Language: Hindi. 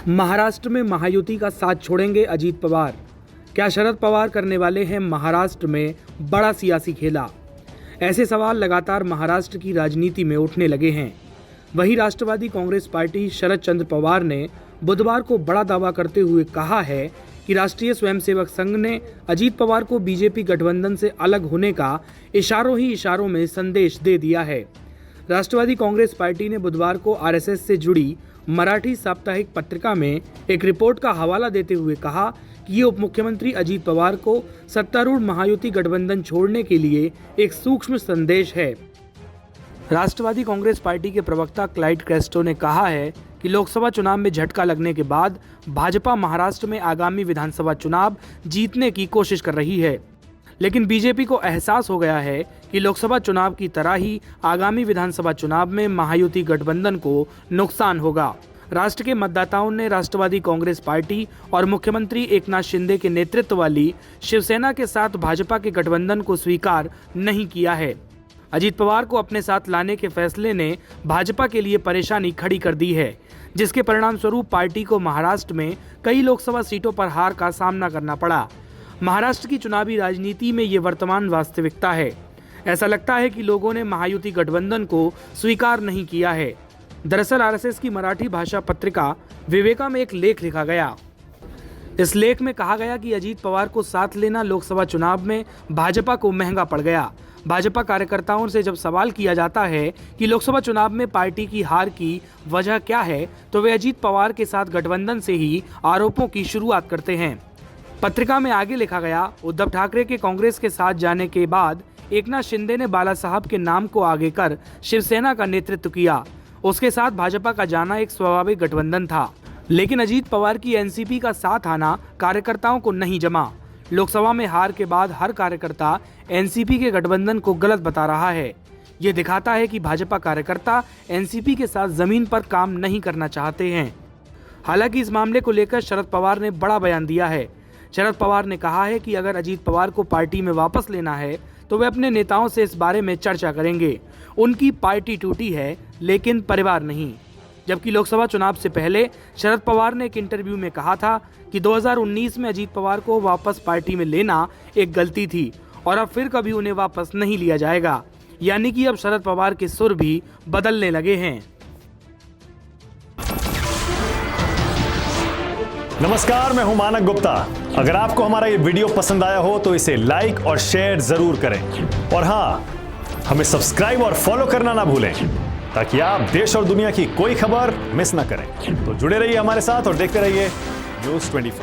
महाराष्ट्र में महायुति का साथ छोड़ेंगे अजीत पवार। क्या शरद पवार करने वाले हैं महाराष्ट्र में बड़ा सियासी खेला? ऐसे सवाल लगातार महाराष्ट्र की राजनीति में उठने लगे हैं। वहीं राष्ट्रवादी कांग्रेस पार्टी शरद चंद्र पवार ने बुधवार को बड़ा दावा करते हुए कहा है कि राष्ट्रीय स्वयंसेवक संघ ने अजीत पवार को बीजेपी गठबंधन से अलग होने का इशारों ही इशारों में संदेश दे दिया है। राष्ट्रवादी कांग्रेस पार्टी ने बुधवार को आरएसएस से जुड़ी मराठी साप्ताहिक पत्रिका में एक रिपोर्ट का हवाला देते हुए कहा कि ये उप मुख्यमंत्री अजीत पवार को सत्तारूढ़ महायुति गठबंधन छोड़ने के लिए एक सूक्ष्म संदेश है। राष्ट्रवादी कांग्रेस पार्टी के प्रवक्ता क्लाइड क्रेस्टो ने कहा है कि लोकसभा चुनाव में झटका लगने के बाद भाजपा महाराष्ट्र में आगामी विधानसभा चुनाव जीतने की कोशिश कर रही है, लेकिन बीजेपी को एहसास हो गया है कि लोकसभा चुनाव की तरह ही आगामी विधानसभा चुनाव में महायुति गठबंधन को नुकसान होगा। राष्ट्र के मतदाताओं ने राष्ट्रवादी कांग्रेस पार्टी और मुख्यमंत्री एकनाथ शिंदे के नेतृत्व वाली शिवसेना के साथ भाजपा के गठबंधन को स्वीकार नहीं किया है। अजीत पवार को अपने साथ लाने के फैसले ने भाजपा के लिए परेशानी खड़ी कर दी है, जिसके परिणाम स्वरूप पार्टी को महाराष्ट्र में कई लोकसभा सीटों पर हार का सामना करना पड़ा। महाराष्ट्र की चुनावी राजनीति में ये वर्तमान वास्तविकता है। ऐसा लगता है कि लोगों ने महायुति गठबंधन को स्वीकार नहीं किया है। दरअसल आरएसएस की मराठी भाषा पत्रिका विवेका में एक लेख लिखा गया। इस लेख में कहा गया कि अजीत पवार को साथ लेना लोकसभा चुनाव में भाजपा को महंगा पड़ गया। भाजपा कार्यकर्ताओं से जब सवाल किया जाता है कि लोकसभा चुनाव में पार्टी की हार की वजह क्या है, तो वे अजीत पवार के साथ गठबंधन से ही आरोपों की शुरुआत करते हैं। पत्रिका में आगे लिखा गया, उद्धव ठाकरे के कांग्रेस के साथ जाने के बाद एकनाथ शिंदे ने बाला साहब के नाम को आगे कर शिवसेना का नेतृत्व किया। उसके साथ भाजपा का जाना एक स्वाभाविक गठबंधन था, लेकिन अजीत पवार की एनसीपी का साथ आना कार्यकर्ताओं को नहीं जमा। लोकसभा में हार के बाद हर कार्यकर्ता एनसीपी के गठबंधन को गलत बता रहा है। ये दिखाता है कि भाजपा कार्यकर्ता एनसीपी के साथ जमीन पर काम नहीं करना चाहते हैं। हालांकि इस मामले को लेकर शरद पवार ने बड़ा बयान दिया है। शरद पवार ने कहा है कि अगर अजीत पवार को पार्टी में वापस लेना है तो वे अपने नेताओं से इस बारे में चर्चा करेंगे। उनकी पार्टी टूटी है लेकिन परिवार नहीं। जबकि लोकसभा चुनाव से पहले शरद पवार ने एक इंटरव्यू में कहा था कि 2019 में अजीत पवार को वापस पार्टी में लेना एक गलती थी और अब फिर कभी उन्हें वापस नहीं लिया जाएगा। यानी कि अब शरद पवार के सुर भी बदलने लगे हैं। नमस्कार, मैं हूं मानक गुप्ता। अगर आपको हमारा ये वीडियो पसंद आया हो तो इसे लाइक और शेयर जरूर करें, और हाँ, हमें सब्सक्राइब और फॉलो करना ना भूलें ताकि आप देश और दुनिया की कोई खबर मिस ना करें। तो जुड़े रहिए हमारे साथ और देखते रहिए न्यूज़ 24।